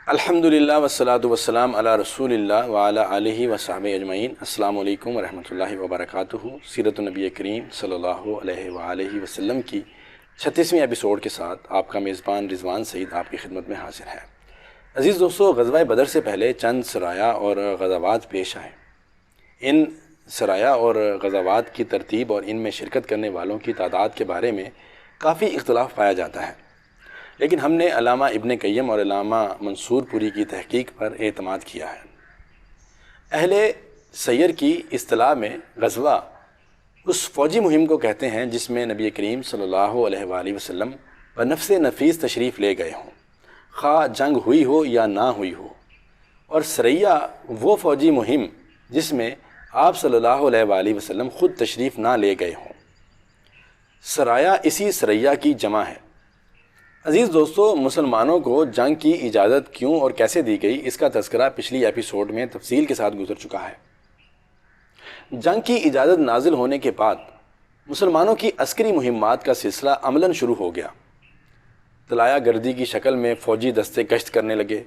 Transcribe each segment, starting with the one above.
الحمدللہ والصلاۃ والسلام علی رسول اللہ وعلی آلہ وصحبہ اجمعین۔ السلام علیکم ورحمۃ اللہ وبرکاتہ۔ سیرت النبی کریم صلی اللہ علیہ وآلہ وسلم کی 36ویں ایپیسوڈ کے ساتھ آپ کا میزبان رضوان سعید آپ کی خدمت میں حاضر ہے۔ عزیز دوستو، غزوہ بدر سے پہلے چند سرایا اور غزوات پیش آئے۔ ان سرایا اور غزوات کی ترتیب اور ان میں شرکت کرنے والوں کی تعداد کے بارے میں کافی اختلاف پایا جاتا ہے، لیکن ہم نے علامہ ابن قیم اور علامہ منصور پوری کی تحقیق پر اعتماد کیا ہے۔ اہل سیر کی اصطلاح میں غزوہ اس فوجی مہم کو کہتے ہیں جس میں نبی کریم صلی اللہ علیہ وآلہ وسلم بنفس نفیس تشریف لے گئے ہوں، خواہ جنگ ہوئی ہو یا نہ ہوئی ہو۔ اور سریہ وہ فوجی مہم جس میں آپ صلی اللہ علیہ وآلہ وسلم خود تشریف نہ لے گئے ہوں۔ سرایا اسی سریہ کی جمع ہے۔ عزیز دوستو، مسلمانوں کو جنگ کی اجازت کیوں اور کیسے دی گئی، اس کا تذکرہ پچھلی ایپیسوڈ میں تفصیل کے ساتھ گزر چکا ہے۔ جنگ کی اجازت نازل ہونے کے بعد مسلمانوں کی عسکری مہمات کا سلسلہ عملاً شروع ہو گیا۔ طلایہ گردی کی شکل میں فوجی دستے گشت کرنے لگے۔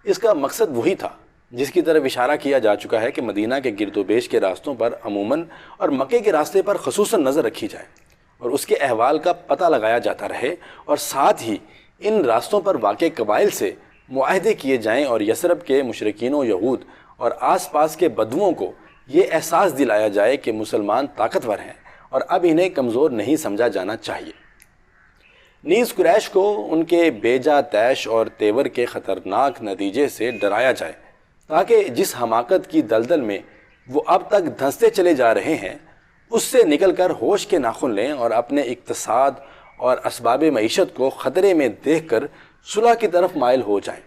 اس کا مقصد وہی تھا جس کی طرف اشارہ کیا جا چکا ہے کہ مدینہ کے گرد و بیش کے راستوں پر عموماً اور مکے کے راستے پر خصوصاً نظر رکھی جائے اور اس کے احوال کا پتہ لگایا جاتا رہے، اور ساتھ ہی ان راستوں پر واقع قبائل سے معاہدے کیے جائیں اور یثرب کے مشرکین و یہود اور آس پاس کے بدوؤں کو یہ احساس دلایا جائے کہ مسلمان طاقتور ہیں اور اب انہیں کمزور نہیں سمجھا جانا چاہیے۔ نیز قریش کو ان کے بیجا طیش اور تیور کے خطرناک نتیجے سے ڈرایا جائے تاکہ جس حماقت کی دلدل میں وہ اب تک دھنستے چلے جا رہے ہیں اس سے نکل کر ہوش کے ناخن لیں اور اپنے اقتصاد اور اسباب معیشت کو خطرے میں دیکھ کر صلح کی طرف مائل ہو جائیں،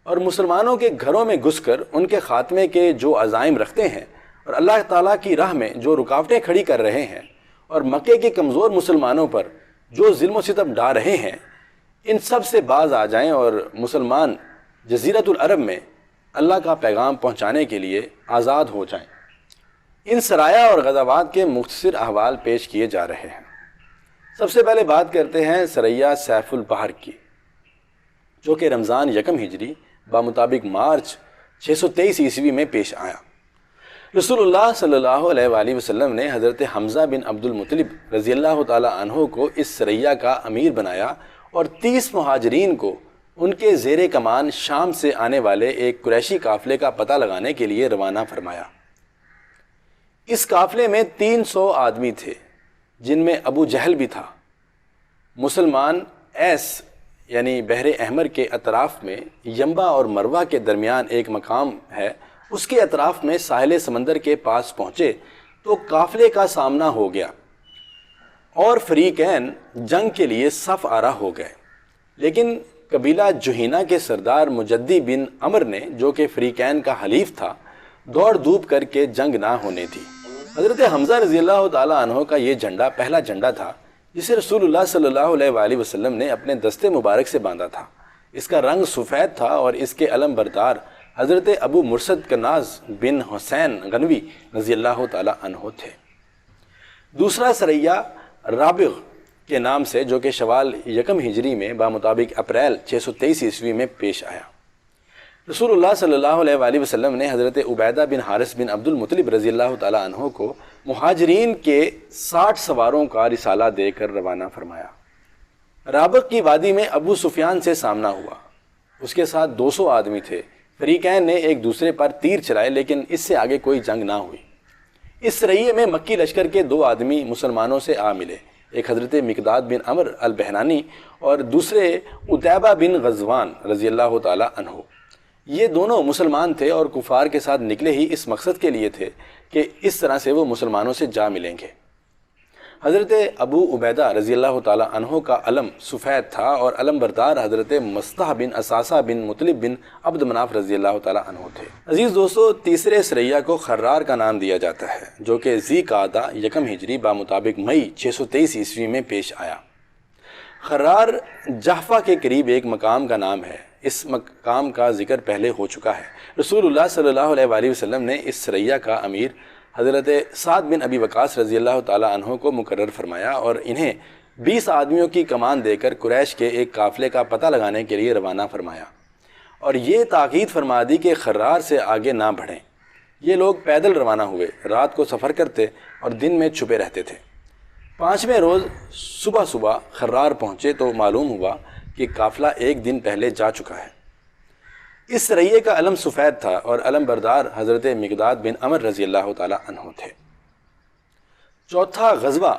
اور مسلمانوں کے گھروں میں گھس کر ان کے خاتمے کے جو عزائم رکھتے ہیں اور اللہ تعالیٰ کی راہ میں جو رکاوٹیں کھڑی کر رہے ہیں اور مکے کے کمزور مسلمانوں پر جو ظلم و ستم ڈھا رہے ہیں، ان سب سے باز آ جائیں اور مسلمان جزیرۃ العرب میں اللہ کا پیغام پہنچانے کے لیے آزاد ہو جائیں۔ ان سرایا اور غزوات کے مختصر احوال پیش کیے جا رہے ہیں۔ سب سے پہلے بات کرتے ہیں سریہ سیف البحر کی، جو کہ رمضان یکم ہجری بمطابق مارچ 623 عیسوی میں پیش آیا۔ رسول اللہ صلی اللہ علیہ وآلہ وسلم نے حضرت حمزہ بن عبد المطلب رضی اللہ تعالی عنہ کو اس سریہ کا امیر بنایا اور 30 مہاجرین کو ان کے زیر کمان شام سے آنے والے ایک قریشی قافلے کا پتہ لگانے کے لیے روانہ فرمایا۔ اس قافلے میں 300 آدمی تھے، جن میں ابو جہل بھی تھا۔ مسلمان ایس یعنی بحر احمر کے اطراف میں ینبع اور مروہ کے درمیان ایک مقام ہے، اس کے اطراف میں ساحل سمندر کے پاس پہنچے تو قافلے کا سامنا ہو گیا اور فریقین جنگ کے لیے صف آرا ہو گئے، لیکن قبیلہ جہینہ کے سردار مجدی بن عمر نے، جو کہ فریقین کا حلیف تھا، دوڑ دھوپ کر کے جنگ نہ ہونے دی۔ حضرت حمزہ رضی اللہ تعالیٰ عنہ کا یہ جھنڈا پہلا جھنڈا تھا جسے رسول اللہ صلی اللہ علیہ وآلہ وسلم نے اپنے دستے مبارک سے باندھا تھا۔ اس کا رنگ سفید تھا اور اس کے علم بردار حضرت ابو مرثد کناز بن حسین غنوی رضی اللہ تعالیٰ عنہ تھے۔ دوسرا سریہ رابغ کے نام سے، جو کہ شوال یکم ہجری میں بمطابق اپریل 623 عیسوی میں پیش آیا۔ رسول اللہ صلی اللہ علیہ وآلہ وسلم نے حضرت عبیدہ بن حارث بن عبد المطلب رضی اللہ تعالیٰ عنہ کو مہاجرین کے 60 سواروں کا رسالہ دے کر روانہ فرمایا۔ رابغ کی وادی میں ابو سفیان سے سامنا ہوا، اس کے ساتھ 200 آدمی تھے۔ فریقین نے ایک دوسرے پر تیر چلائے لیکن اس سے آگے کوئی جنگ نہ ہوئی۔ اس سریے میں مکی لشکر کے 2 آدمی مسلمانوں سے آ ملے، ایک حضرت مقداد بن عمر البہنانی اور دوسرے عتیبہ بن غزوان رضی اللہ تعالیٰ عنہ۔ یہ دونوں مسلمان تھے اور کفار کے ساتھ نکلے ہی اس مقصد کے لیے تھے کہ اس طرح سے وہ مسلمانوں سے جا ملیں گے۔ حضرت ابو عبیدہ رضی اللہ تعالیٰ عنہ کا علم سفید تھا اور علم بردار حضرت مصطح بن اساسہ بن مطلب بن عبد مناف رضی اللہ تعالیٰ عنہ تھے۔ عزیز دوستو، تیسرے سریہ کو خرار کا نام دیا جاتا ہے، جو کہ ذی قعدہ یکم ہجری بمطابق مئی 623 عیسوی میں پیش آیا۔ خرار جحفہ کے قریب ایک مقام کا نام ہے۔ اس مقام کا ذکر پہلے ہو چکا ہے۔ رسول اللہ صلی اللہ علیہ وآلہ وسلم نے اس سریہ کا امیر حضرت سعد بن ابی وقاص رضی اللہ تعالیٰ عنہ کو مقرر فرمایا اور انہیں 20 آدمیوں کی کمان دے کر قریش کے ایک قافلے کا پتہ لگانے کے لیے روانہ فرمایا، اور یہ تاکید فرما دی کہ خرار سے آگے نہ بڑھیں۔ یہ لوگ پیدل روانہ ہوئے، رات کو سفر کرتے اور دن میں چھپے رہتے تھے۔ 5ویں روز صبح صبح خرار پہنچے تو معلوم ہوا کہ قافلہ ایک دن پہلے جا چکا ہے۔ اس سریے کا علم سفید تھا اور علم بردار حضرت مقداد بن عمر رضی اللہ تعالی عنہ تھے۔ چوتھا غزوہ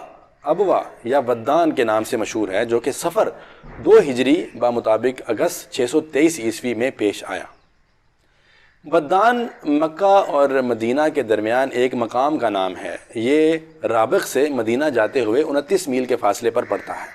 ابوا یا ودان کے نام سے مشہور ہے، جو کہ صفر 2 ہجری بمطابق اگست 623 عیسوی میں پیش آیا۔ ودان مکہ اور مدینہ کے درمیان ایک مقام کا نام ہے۔ یہ رابغ سے مدینہ جاتے ہوئے 29 میل کے فاصلے پر پڑتا ہے۔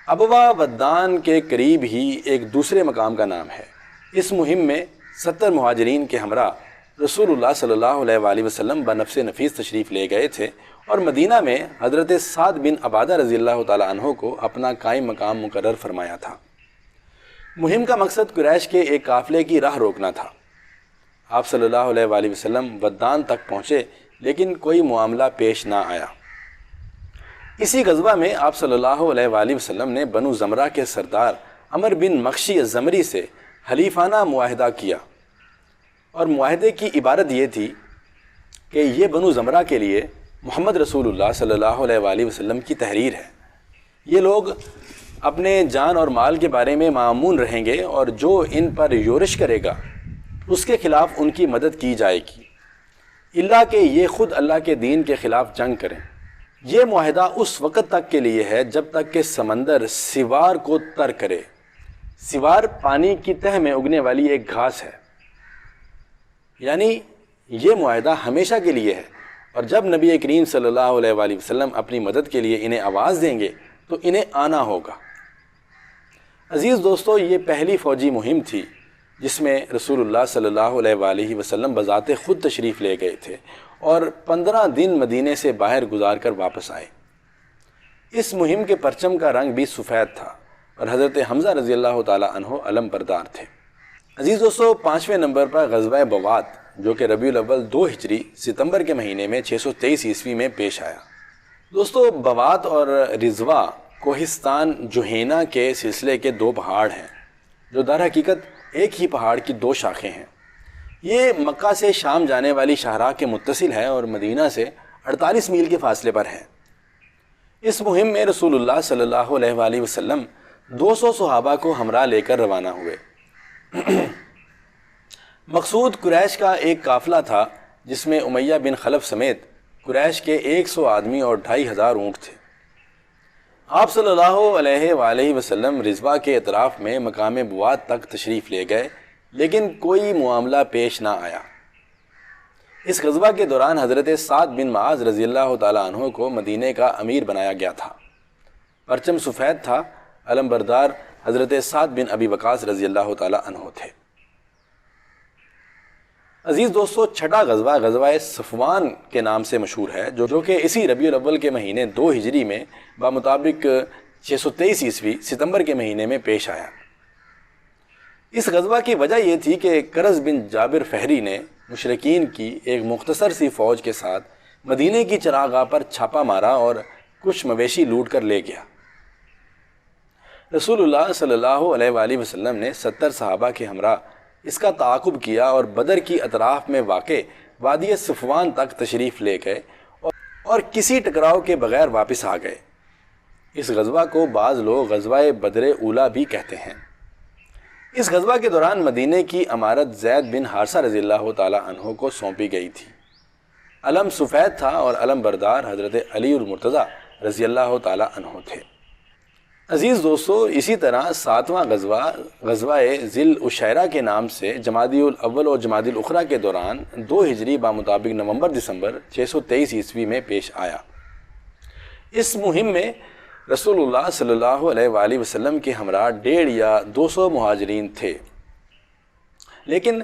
ابوا ودان کے قریب ہی ایک دوسرے مقام کا نام ہے۔ اس مہم میں 70 مہاجرین کے ہمراہ رسول اللہ صلی اللہ علیہ وآلہ وسلم بنفس نفیس تشریف لے گئے تھے اور مدینہ میں حضرت سعد بن عبادہ رضی اللہ تعالیٰ عنہ کو اپنا قائم مقام مقرر فرمایا تھا۔ مہم کا مقصد قریش کے ایک قافلے کی راہ روکنا تھا۔ آپ صلی اللہ علیہ وآلہ وسلم ودان تک پہنچے لیکن کوئی معاملہ پیش نہ آیا۔ اسی غزوہ میں آپ صلی اللہ علیہ وآلہ وسلم نے بنو زمرہ کے سردار عمر بن مخشی الزمری سے حلیفانہ معاہدہ کیا، اور معاہدے کی عبارت یہ تھی کہ یہ بنو زمرہ کے لیے محمد رسول اللہ صلی اللہ علیہ وآلہ وسلم کی تحریر ہے۔ یہ لوگ اپنے جان اور مال کے بارے میں مامون رہیں گے اور جو ان پر یورش کرے گا اس کے خلاف ان کی مدد کی جائے گی، اللہ کہ یہ خود اللہ کے دین کے خلاف جنگ کریں۔ یہ معاہدہ اس وقت تک کے لیے ہے جب تک کہ سمندر سوار کو تر کرے۔ سوار پانی کی تہہ میں اگنے والی ایک گھاس ہے، یعنی یہ معاہدہ ہمیشہ کے لیے ہے، اور جب نبی کریم صلی اللہ علیہ وآلہ وسلم اپنی مدد کے لیے انہیں آواز دیں گے تو انہیں آنا ہوگا۔ عزیز دوستو، یہ پہلی فوجی مہم تھی جس میں رسول اللہ صلی اللہ علیہ وآلہ وسلم بذات خود تشریف لے گئے تھے اور 15 دن مدینے سے باہر گزار کر واپس آئے۔ اس مہم کے پرچم کا رنگ بھی سفید تھا اور حضرت حمزہ رضی اللہ تعالی عنہ علم بردار تھے۔ عزیز دوستو، 5ویں نمبر پر غزوہ بوات، جو کہ ربیع الاول 2 ہجری ستمبر کے مہینے میں 623 عیسوی میں پیش آیا۔ دوستو، بوات اور رضوا کوہستان جوہینہ کے سلسلے کے 2 پہاڑ ہیں جو در حقیقت ایک ہی پہاڑ کی 2 شاخیں ہیں۔ یہ مکہ سے شام جانے والی شاہراہ کے متصل ہے اور مدینہ سے 48 میل کے فاصلے پر ہے۔ اس مہم میں رسول اللہ صلی اللہ علیہ وآلہ وسلم 200 صحابہ کو ہمراہ لے کر روانہ ہوئے۔ مقصود قریش کا ایک قافلہ تھا جس میں امیہ بن خلف سمیت قریش کے 100 آدمی اور 2500 اونٹ تھے۔ آپ صلی اللہ علیہ وآلہ وسلم رضوا کے اطراف میں مقام بوات تک تشریف لے گئے لیکن کوئی معاملہ پیش نہ آیا۔ اس غزوہ کے دوران حضرت سعد بن معاذ رضی اللہ تعالیٰ عنہ کو مدینے کا امیر بنایا گیا تھا۔ پرچم سفید تھا۔ علم بردار حضرت سعد بن ابی وقاص رضی اللہ تعالیٰ عنہ تھے۔ عزیز دوستو، چھٹا غزوہ غزوہ صفوان کے نام سے مشہور ہے، جو کہ اسی ربیع الاول کے مہینے 2 ہجری میں بمطابق 623 عیسوی ستمبر کے مہینے میں پیش آیا۔ اس غزوہ کی وجہ یہ تھی کہ کرز بن جابر فہری نے مشرکین کی ایک مختصر سی فوج کے ساتھ مدینے کی چراگاہ پر چھاپا مارا اور کچھ مویشی لوٹ کر لے گیا۔ رسول اللہ صلی اللہ علیہ وآلہ وسلم نے 70 صحابہ کے ہمراہ اس کا تعاقب کیا اور بدر کی اطراف میں واقع وادی صفوان تک تشریف لے گئے اور کسی ٹکراؤ کے بغیر واپس آ گئے۔ اس غزوہ کو بعض لوگ غزوہ بدر اولا بھی کہتے ہیں۔ اس غزوہ کے دوران مدینے کی امارت زید بن حارثہ رضی اللہ تعالیٰ عنہ کو سونپی گئی تھی۔ علم سفید تھا اور علم بردار حضرت علی المرتضیٰ رضی اللہ تعالیٰ عنہ تھے۔ عزیز دوستو، اسی طرح 7واں غزوہ ذی العشیرہ کے نام سے جمادی الاول اور جمادی الاخری کے دوران 2 ہجری بمطابق نومبر دسمبر 623 عیسوی میں پیش آیا۔ اس مہم میں رسول اللہ صلی اللہ علیہ وآلہ وسلم کے ہمراہ 150 یا 200 مہاجرین تھے، لیکن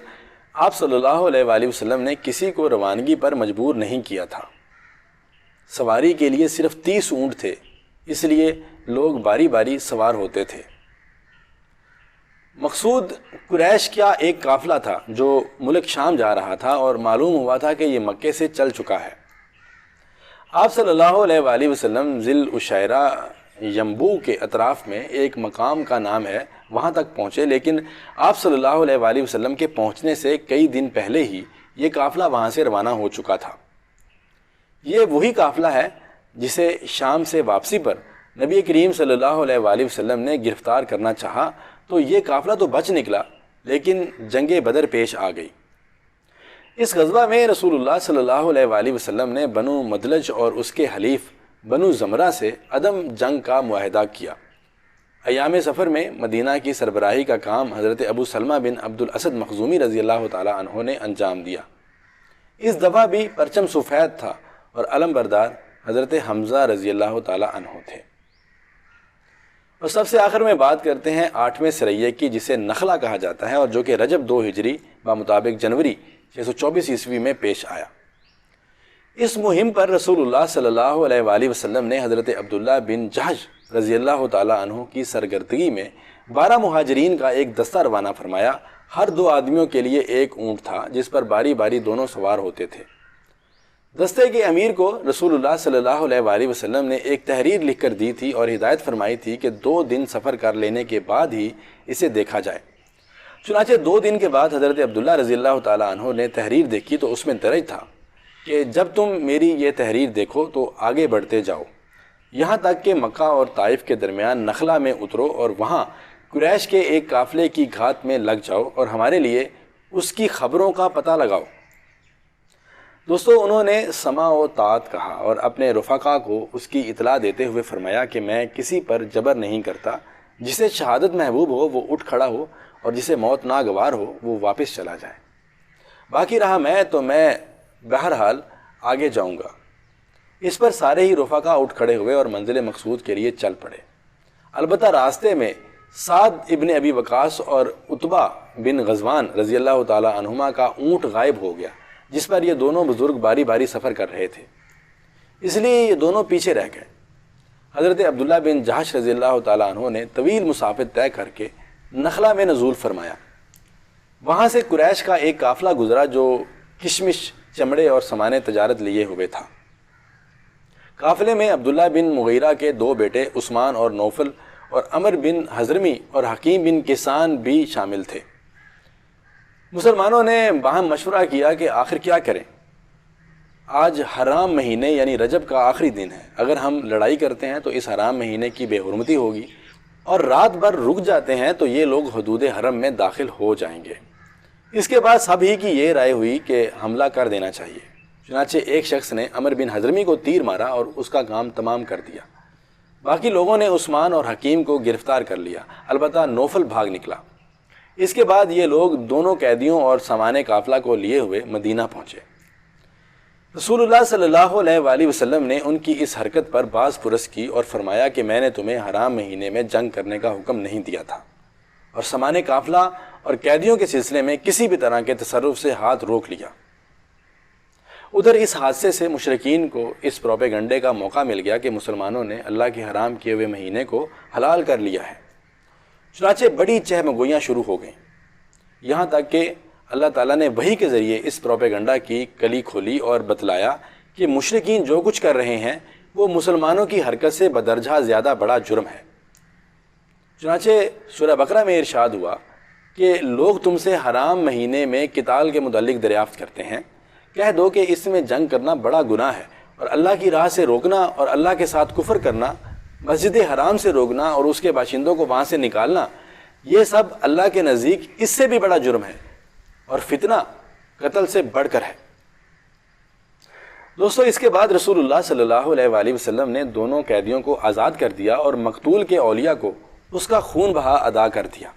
آپ صلی اللہ علیہ وآلہ وسلم نے کسی کو روانگی پر مجبور نہیں کیا تھا۔ سواری کے لیے صرف 30 اونٹ تھے، اس لیے لوگ باری باری سوار ہوتے تھے۔ مقصود قریش کا ایک قافلہ تھا جو ملک شام جا رہا تھا اور معلوم ہوا تھا کہ یہ مکے سے چل چکا ہے۔ آپ صلی اللہ علیہ وآلہ وسلم ذی العشیرہ ینبوع کے اطراف میں ایک مقام کا نام ہے وہاں تک پہنچے، لیکن آپ صلی اللہ علیہ وآلہ وسلم کے پہنچنے سے کئی دن پہلے ہی یہ قافلہ وہاں سے روانہ ہو چکا تھا۔ یہ وہی قافلہ ہے جسے شام سے واپسی پر نبی کریم صلی اللہ علیہ وآلہ وسلم نے گرفتار کرنا چاہا، تو یہ قافلہ تو بچ نکلا، لیکن جنگ بدر پیش آ گئی۔ اس غزوہ میں رسول اللہ صلی اللہ علیہ وآلہ وسلم نے بنو مدلج اور اس کے حلیف بنو زمرہ سے عدم جنگ کا معاہدہ کیا۔ ایام سفر میں مدینہ کی سربراہی کا کام حضرت ابو سلمہ بن عبد الاسد مخزومی رضی اللہ تعالی عنہ نے انجام دیا۔ اس دفعہ بھی پرچم سفید تھا اور علم بردار حضرت حمزہ رضی اللہ تعالی عنہ تھے۔ اور سب سے آخر میں بات کرتے ہیں 8ویں سریے کی، جسے نخلہ کہا جاتا ہے اور جو کہ رجب 2 ہجری بمطابق جنوری 624 عیسوی میں پیش آیا۔ اس مہم پر رسول اللہ صلی اللہ علیہ وآلہ وسلم نے حضرت عبداللہ بن جہش رضی اللہ تعالیٰ عنہ کی سرگردگی میں 12 مہاجرین کا ایک دستہ روانہ فرمایا۔ ہر 2 آدمیوں کے لیے ایک اونٹ تھا جس پر باری باری دونوں سوار ہوتے تھے۔ دستے کے امیر کو رسول اللہ صلی اللہ علیہ وآلہ وسلم نے ایک تحریر لکھ کر دی تھی اور ہدایت فرمائی تھی کہ 2 دن سفر کر لینے کے بعد ہی اسے دیکھا جائے۔ چنانچہ 2 دن کے بعد حضرت عبداللہ رضی اللہ تعالیٰ عنہ نے تحریر دیکھی تو اس میں درج تھا کہ جب تم میری یہ تحریر دیکھو تو آگے بڑھتے جاؤ، یہاں تک کہ مکہ اور طائف کے درمیان نخلہ میں اترو اور وہاں قریش کے ایک قافلے کی گھات میں لگ جاؤ اور ہمارے لیے اس کی خبروں کا پتہ لگاؤ۔ دوستو، انہوں نے سماع و طاعت کہا اور اپنے رفقا کو اس کی اطلاع دیتے ہوئے فرمایا کہ میں کسی پر جبر نہیں کرتا، جسے شہادت محبوب ہو وہ اٹھ کھڑا ہو اور جسے موت ناگوار ہو وہ واپس چلا جائے، باقی رہا میں بہرحال آگے جاؤں گا۔ اس پر سارے ہی رفقا اٹھ کھڑے ہوئے اور منزل مقصود کے لیے چل پڑے۔ البتہ راستے میں سعد ابن ابی وقاص اور عتبہ بن غزوان رضی اللہ تعالی عنہما کا اونٹ غائب ہو گیا، جس پر یہ دونوں بزرگ باری باری سفر کر رہے تھے، اس لیے یہ دونوں پیچھے رہ گئے۔ حضرت عبداللہ بن جہش رضی اللہ تعالی عنہ نے طویل مسافت طے کر کے نخلہ میں نزول فرمایا۔ وہاں سے قریش کا ایک قافلہ گزرا جو کشمش، چمڑے اور سامان تجارت لیے ہوئے تھا۔ قافلے میں عبداللہ بن مغیرہ کے 2 بیٹے عثمان اور نوفل اور عمر بن حضرمی اور حکیم بن کسان بھی شامل تھے۔ مسلمانوں نے باہم مشورہ کیا کہ آخر کیا کریں۔ آج حرام مہینے یعنی رجب کا آخری دن ہے، اگر ہم لڑائی کرتے ہیں تو اس حرام مہینے کی بے حرمتی ہوگی، اور رات بھر رک جاتے ہیں تو یہ لوگ حدود حرم میں داخل ہو جائیں گے۔ اس کے بعد سب ہی کی یہ رائے ہوئی کہ حملہ کر دینا چاہیے۔ چنانچہ ایک شخص نے عمر بن حضرمی کو تیر مارا اور اس کا کام تمام کر دیا۔ باقی لوگوں نے عثمان اور حکیم کو گرفتار کر لیا، البتہ نوفل بھاگ نکلا۔ اس کے بعد یہ لوگ دونوں قیدیوں اور سامان قافلہ کو لیے ہوئے مدینہ پہنچے۔ رسول اللہ صلی اللہ علیہ وآلہ وسلم نے ان کی اس حرکت پر باز پرس کی اور فرمایا کہ میں نے تمہیں حرام مہینے میں جنگ کرنے کا حکم نہیں دیا تھا، اور سامان قافلہ اور قیدیوں کے سلسلے میں کسی بھی طرح کے تصرف سے ہاتھ روک لیا۔ ادھر اس حادثے سے مشرکین کو اس پروپیگنڈے کا موقع مل گیا کہ مسلمانوں نے اللہ کے حرام کیے ہوئے مہینے کو حلال کر لیا ہے۔ چنانچہ بڑی چہمگوئیاں شروع ہو گئیں، یہاں تک کہ اللہ تعالیٰ نے وحی کے ذریعے اس پروپیگنڈا کی کلی کھولی اور بتلایا کہ مشرکین جو کچھ کر رہے ہیں وہ مسلمانوں کی حرکت سے بدرجہ زیادہ بڑا جرم ہے۔ چنانچہ سورہ بقرہ میں ارشاد ہوا کہ لوگ تم سے حرام مہینے میں قتال کے متعلق دریافت کرتے ہیں، کہہ دو کہ اس میں جنگ کرنا بڑا گناہ ہے، اور اللہ کی راہ سے روکنا اور اللہ کے ساتھ کفر کرنا، مسجد حرام سے روکنا اور اس کے باشندوں کو وہاں سے نکالنا، یہ سب اللہ کے نزدیک اس سے بھی بڑا جرم ہے، اور فتنہ قتل سے بڑھ کر ہے۔ دوستو، اس کے بعد رسول اللہ صلی اللہ علیہ وآلہ وسلم نے دونوں قیدیوں کو آزاد کر دیا اور مقتول کے اولیاء کو اس کا خون بہا ادا کر دیا۔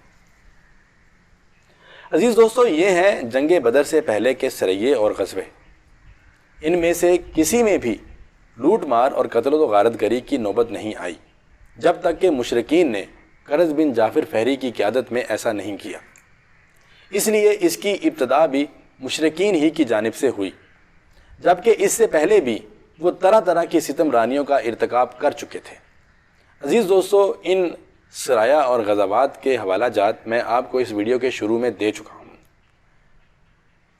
عزیز دوستو، یہ ہیں جنگ بدر سے پہلے کے سریے اور غزوے۔ ان میں سے کسی میں بھی لوٹ مار اور قتل و غارت گری کی نوبت نہیں آئی، جب تک کہ مشرکین نے قرظ بن جعفر فہری کی قیادت میں ایسا نہیں کیا۔ اس لیے اس کی ابتدا بھی مشرکین ہی کی جانب سے ہوئی، جبکہ اس سے پہلے بھی وہ طرح طرح کی ستم رانیوں کا ارتکاب کر چکے تھے۔ عزیز دوستو، ان سرایا اور غزوات کے حوالہ جات میں آپ کو اس ویڈیو کے شروع میں دے چکا ہوں۔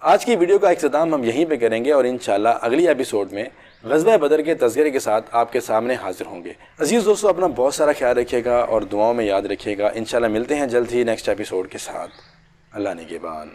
آج کی ویڈیو کا اختتام ہم یہیں پہ کریں گے، اور انشاءاللہ اگلی ایپیسوڈ میں غزوہ بدر کے تذکرے کے ساتھ آپ کے سامنے حاضر ہوں گے۔ عزیز دوستو، اپنا بہت سارا خیال رکھیے گا اور دعاؤں میں یاد رکھیے گا۔ انشاءاللہ ملتے ہیں جلد ہی نیکسٹ ایپیسوڈ کے ساتھ۔ اللہ نگہبان۔